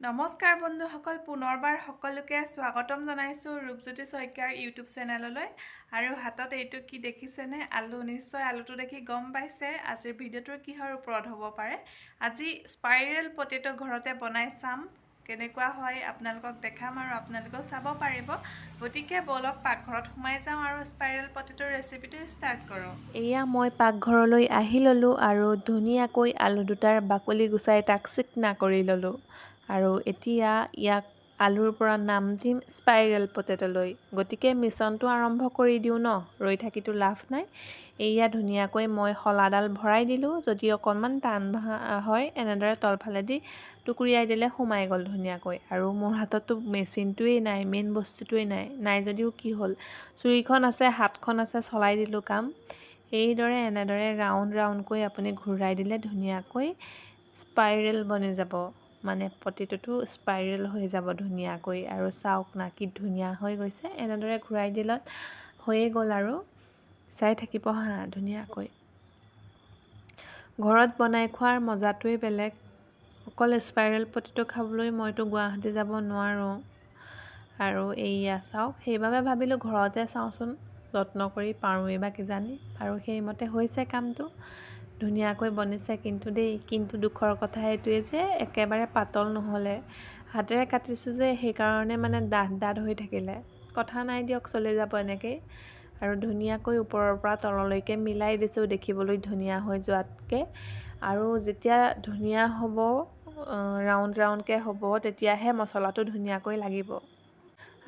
নমস্কাৰ বন্ধুসকল, পুনৰবাৰ সকলোকে স্বাগতম জনাইছোঁ ৰূপজ্যোতি শইকীয়াৰ ইউটিউব চেনেললৈ। আৰু হাতত এইটো কি দেখিছেনে? আলু। নিশ্চয় আলুটো দেখি গম পাইছে আজিৰ ভিডিঅ'টোৰ কিহৰ ওপৰত হ'ব পাৰে। আজি স্পাইৰেল পটেটো ঘৰতে বনাই চাম, কেনেকুৱা হয় আপোনালোকক দেখাম আৰু আপোনালোকেও চাব পাৰিব। গতিকে বলক পাকঘৰত সোমাই যাওঁ আৰু স্পাইৰেল পটেটোৰ ৰেচিপিটো ষ্টাৰ্ট কৰোঁ। এয়া মই পাকঘৰলৈ আহি ল'লোঁ আৰু ধুনীয়াকৈ আলু দুটাৰ বাকলি গুচাই তাক চিকনা কৰি ল'লোঁ। আৰু এতিয়া ইয়াক আলুৰ পৰা নাম দিম স্পাইৰেল পটেটোলৈ। গতিকে মিশ্ৰণটো আৰম্ভ কৰি দিওঁ ন, ৰৈ থাকিতো লাভ নাই। এয়া ধুনীয়াকৈ মই শলাডাল ভৰাই দিলোঁ। যদি অকণমান টান হয় এনেদৰে তলফালেদি টুকুৰিয়াই দিলে সোমাই গ'ল ধুনীয়াকৈ। আৰু মোৰ হাততো মেচিনটোৱেই নাই, মেইন বস্তুটোৱেই নাই যদিও কি হ'ল, চুৰিখন আছে, হাতখন আছে, চলাই দিলোঁ কাম। এইদৰে এনেদৰে ৰাউণ্ডকৈ আপুনি ঘূৰাই দিলে ধুনীয়াকৈ স্পাইৰেল বনি যাব, মানে পটেটোটো স্পাইৰেল হৈ যাব ধুনীয়াকৈ। আৰু চাওক না কি ধুনীয়া হৈ গৈছে। এনেদৰে ঘূৰাই দিলত হৈয়ে গ'ল আৰু চাই থাকিব হা ধুনীয়াকৈ। ঘৰত বনাই খোৱাৰ মজাটোৱেই বেলেগ। অকল স্পাইৰেল পটেটো খাবলৈ মইতো গুৱাহাটী যাব নোৱাৰোঁ। আৰু এইয়া চাওক, সেইবাবে ভাবিলোঁ ঘৰতে চাওঁচোন, যত্ন কৰি পাৰোঁৱেই বা কিজানি। আৰু সেইমতে হৈছে কামটো, ধুনীয়াকৈ বনিছে। কিন্তু দুখৰ কথা এইটোৱে যে একেবাৰে পাতল নহ'লে। হাতেৰে কাটিছোঁ যে সেইকাৰণে মানে ডাঠ হৈ থাকিলে। কথা নাই দিয়ক, চলি যাব এনেকেই। আৰু ধুনীয়াকৈ ওপৰৰ পৰা তললৈকে মিলাই দিছোঁ দেখিবলৈ ধুনীয়া হৈ যোৱাতকৈ। আৰু যেতিয়া ধুনীয়া হ'ব, ৰাউণ্ডকৈ হ'ব, তেতিয়াহে মছলাটো ধুনীয়াকৈ লাগিব।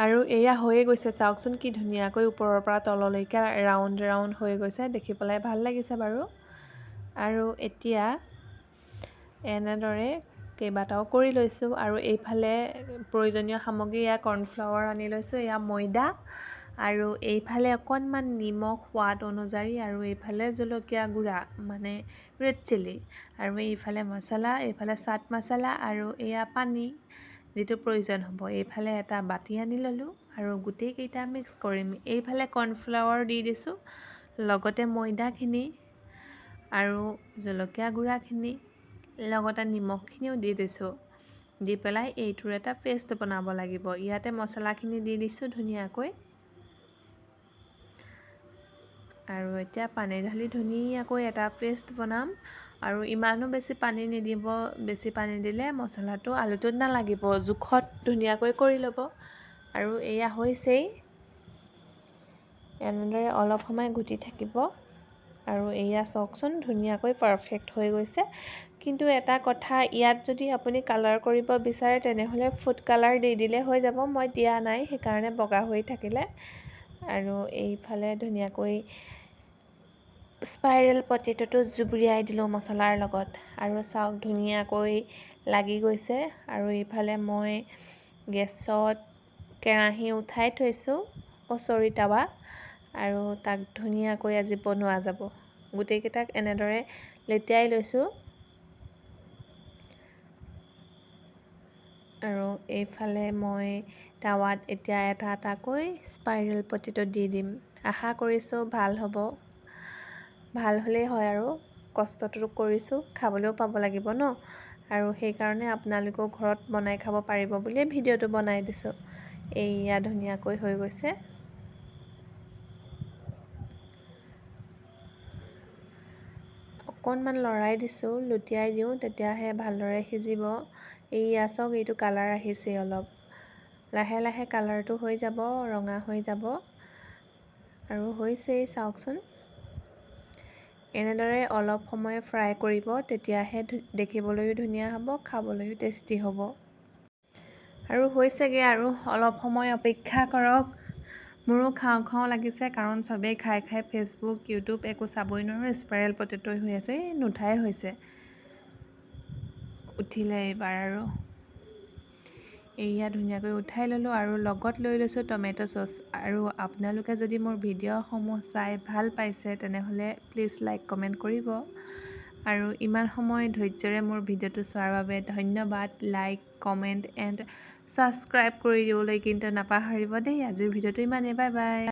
আৰু এয়া হৈয়ে গৈছে, চাওকচোন কি ধুনীয়াকৈ ওপৰৰ পৰা তললৈকে ৰাউণ্ড হৈ গৈছে, দেখি পেলাই ভাল লাগিছে বাৰু। আৰু এতিয়া এনেদৰে কেইবাটাও কৰি লৈছোঁ। আৰু এইফালে প্ৰয়োজনীয় সামগ্ৰী, এয়া কৰ্ণফ্লাৱাৰ আনি লৈছোঁ, এয়া ময়দা, আৰু এইফালে অকণমান নিমখ সোৱাদ অনুযায়ী, আৰু এইফালে জলকীয়া গুড়া মানে ৰেড চিলি, আৰু এইফালে মছলা, এইফালে চাট মছলা, আৰু এয়া পানী যিটো প্ৰয়োজন হ'ব। এইফালে এটা বাতি আনি ল'লোঁ আৰু গোটেইকেইটা মিক্স কৰিম। এইফালে কৰ্ণফ্লাৱাৰ দি দিছোঁ, লগতে ময়দাখিনি আৰু জলকীয়া গুড়াখিনি, লগতে নিমখখিনিও দি দিছোঁ। দি পেলাই এইটোৰ এটা পেষ্ট বনাব লাগিব। ইয়াতে মছলাখিনি দি দিছোঁ ধুনীয়াকৈ। আৰু এতিয়া পানী ঢালি ধুনীয়াকৈ এটা পেষ্ট বনাম। আৰু ইমানো বেছি পানী নিদিব, বেছি পানী দিলে মছলাটো আলুটোত নালাগিব। জোখত ধুনীয়াকৈ কৰি ল'ব। আৰু এয়া হৈছেই, এনেদৰে অলপ সময় ঘুটি থাকিব। আৰু এয়া চাওকচোন ধুনীয়াকৈ পাৰফেক্ট হৈ গৈছে। কিন্তু এটা কথা, ইয়াত যদি আপুনি কালাৰ কৰিব বিচাৰে তেনেহ'লে ফুড কালাৰ দি দিলে হৈ যাব। মই দিয়া নাই, সেইকাৰণে বগা হৈ থাকিলে। আৰু এইফালে ধুনীয়াকৈ স্পাইৰেল পটেটোটো জুবুৰিয়াই দিলোঁ মছলাৰ লগত। আৰু চাওক ধুনীয়াকৈ লাগি গৈছে। আৰু এইফালে মই গেছত কেৰাহী উঠাই থৈছোঁ, তাৱা, আৰু তাক ধুনীয়াকৈ আজি বনোৱা যাব। গোটেইকেইটাক এনেদৰে লেটিয়াই লৈছোঁ। আৰু এইফালে মই টাৱাত এতিয়া এটা এটাকৈ স্পাইৰেল পটেটো দি দিম। আশা কৰিছোঁ ভাল হ'ব। ভাল হ'লেই হয় আৰু, কষ্টটো কৰিছোঁ, খাবলৈও পাব লাগিব ন। আৰু সেইকাৰণে আপোনালোকেও ঘৰত বনাই খাব পাৰিব বুলিয়ে ভিডিঅ'টো বনাই দিছোঁ। এইয়া ধুনীয়াকৈ হৈ গৈছে। অকণমান লৰাই দিছোঁ, লুটিয়াই দিওঁ, তেতিয়াহে ভালদৰে সিজিব। এইয়া চাওক, এইটো কালাৰ আহিছেই অলপ। লাহে লাহে কালাৰটো হৈ যাব, ৰঙা হৈ যাব। আৰু হৈছেই চাওকচোন। এনেদৰে অলপ সময় ফ্ৰাই কৰিব, তেতিয়াহে দেখিবলৈও ধুনীয়া হ'ব, খাবলৈও টেষ্টি হ'ব। আৰু হৈছেগৈ, আৰু অলপ সময় অপেক্ষা কৰক। মোৰো খাওঁ খাওঁ লাগিছে, কাৰণ চবেই খাই ফেচবুক, ইউটিউব একো চাবই নোৱাৰোঁ। স্পাইৰেল পটেটোই হৈ আছে, নুঠাই হৈছে। উঠিলে এইবাৰ আৰু এয়া ধুনীয়াকৈ উঠাই ল'লোঁ। আৰু লগত লৈ লৈছোঁ টমেটো চচ। আৰু আপোনালোকে যদি মোৰ ভিডিঅ'সমূহ চাই ভাল পাইছে তেনেহ'লে প্লিজ লাইক কমেণ্ট কৰিব। আৰু ইমান সময় ধৈৰ্য্যৰে মোৰ ভিডিঅ'টো চোৱাৰ বাবে ধন্যবাদ। লাইক, কমেণ্ট এণ্ড ছাবস্ক্ৰাইব কৰি দিবলৈ কিন্তু নাপাহৰিব দেই। আজিৰ ভিডিঅ'টো ইমানেই, বাই বাই।